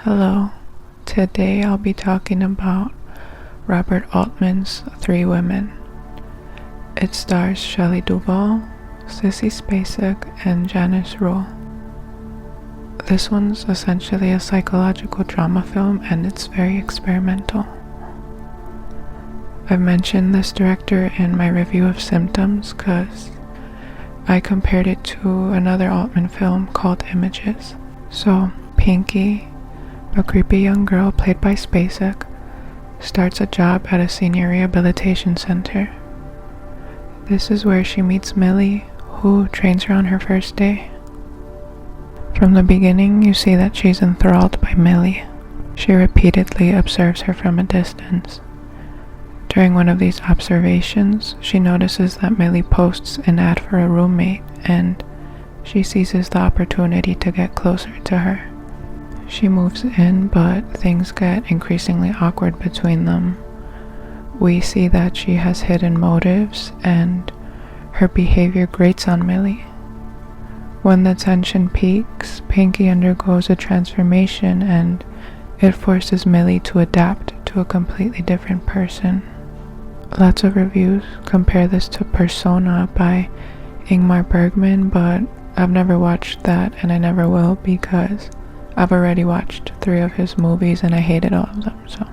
Hello, today I'll be talking about Robert Altman's Three Women. It stars Shelley Duvall, Sissy Spacek, and Janice Rule. This one's essentially a psychological drama film and it's very experimental. I've mentioned this director in my review of Symptoms because I compared it to another Altman film called Images. So, Pinky, a creepy young girl played by Spacek, starts a job at a senior rehabilitation center. This is where she meets Millie, who trains her on her first day. From the beginning, you see that she's enthralled by Millie. She repeatedly observes her from a distance. During one of these observations, she notices that Millie posts an ad for a roommate, and she seizes the opportunity to get closer to her. She moves in, but things get increasingly awkward between them. We see that she has hidden motives, and her behavior grates on Millie. When the tension peaks, Pinky undergoes a transformation, and it forces Millie to adapt to a completely different person. Lots of reviews compare this to Persona by Ingmar Bergman, but I've never watched that, and I never will because I've already watched 3 of his movies and I hated all of them. So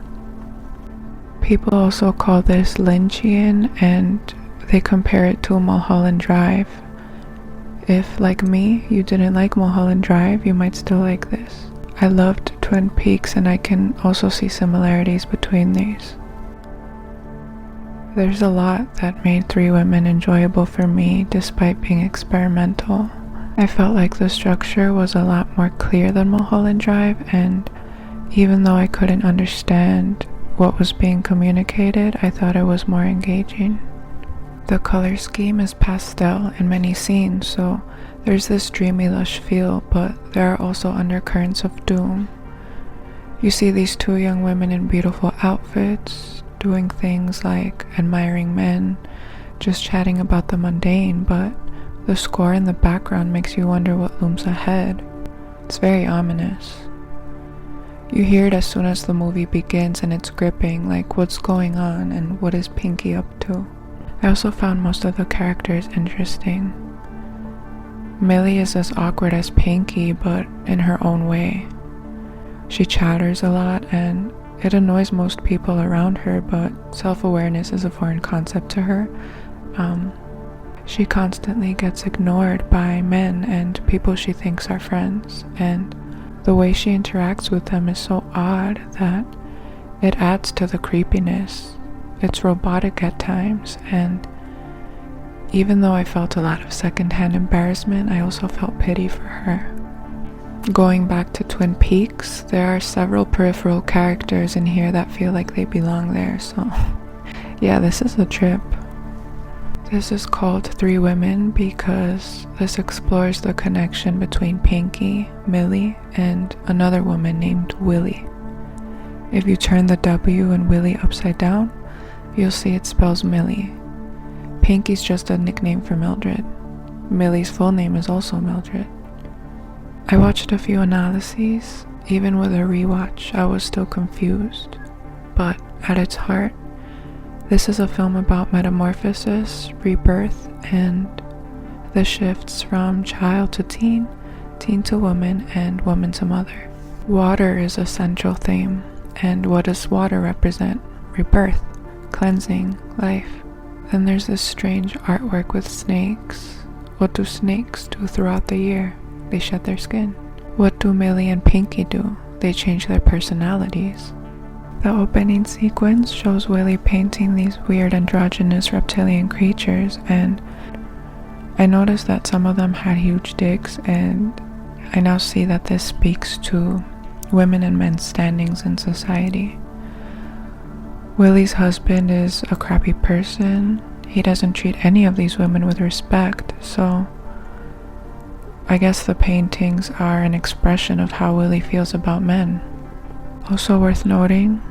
people also call this Lynchian, and they compare it to Mulholland Drive. If, like me, you didn't like Mulholland Drive, you might still like this. I loved Twin Peaks, and I can also see similarities between these. There's a lot that made Three Women enjoyable for me despite being experimental. I felt like the structure was a lot more clear than Mulholland Drive, and even though I couldn't understand what was being communicated, I thought it was more engaging. The color scheme is pastel in many scenes, so there's this dreamy, lush feel, but there are also undercurrents of doom. You see these 2 young women in beautiful outfits, doing things like admiring men, just chatting about the mundane, but the score in the background makes you wonder what looms ahead. It's very ominous. You hear it as soon as the movie begins, and it's gripping, like what's going on and what is Pinky up to. I also found most of the characters interesting. Millie is as awkward as Pinky, but in her own way. She chatters a lot, and it annoys most people around her, but self-awareness is a foreign concept to her. She constantly gets ignored by men and people she thinks are friends, and the way she interacts with them is so odd that it adds to the creepiness. It's robotic at times, and even though I felt a lot of secondhand embarrassment, I also felt pity for her. Going back to Twin Peaks, there are several peripheral characters in here that feel like they belong there, so yeah, this is a trip. This is called Three Women because this explores the connection between Pinky, Millie, and another woman named Willie. If you turn the W in Willie upside down, you'll see it spells Millie. Pinky's just a nickname for Mildred. Millie's full name is also Mildred. I watched a few analyses. Even with a rewatch, I was still confused. But at its heart, this is a film about metamorphosis, rebirth, and the shifts from child to teen, teen to woman, and woman to mother. Water is a central theme, and what does water represent? Rebirth, cleansing, life. Then there's this strange artwork with snakes. What do snakes do throughout the year? They shed their skin. What do Millie and Pinky do? They change their personalities. The opening sequence shows Willie painting these weird androgynous reptilian creatures, and I noticed that some of them had huge dicks, and I now see that this speaks to women and men's standings in society. Willie's husband is a crappy person. He doesn't treat any of these women with respect, so I guess the paintings are an expression of how Willie feels about men. Also worth noting,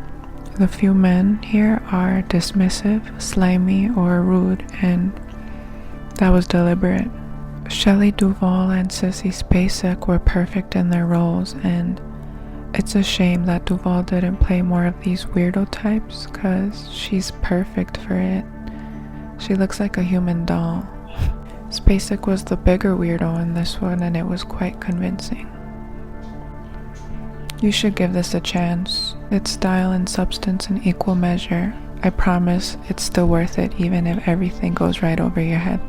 the few men here are dismissive, slimy, or rude, and that was deliberate. Shelley Duvall and Sissy Spacek were perfect in their roles, and It's a shame that Duvall didn't play more of these weirdo types, cause she's perfect for it. She looks like a human doll. Spacek was the bigger weirdo in this one, and it was quite convincing. You should give this a chance. It's style and substance in equal measure. I promise it's still worth it even if everything goes right over your head.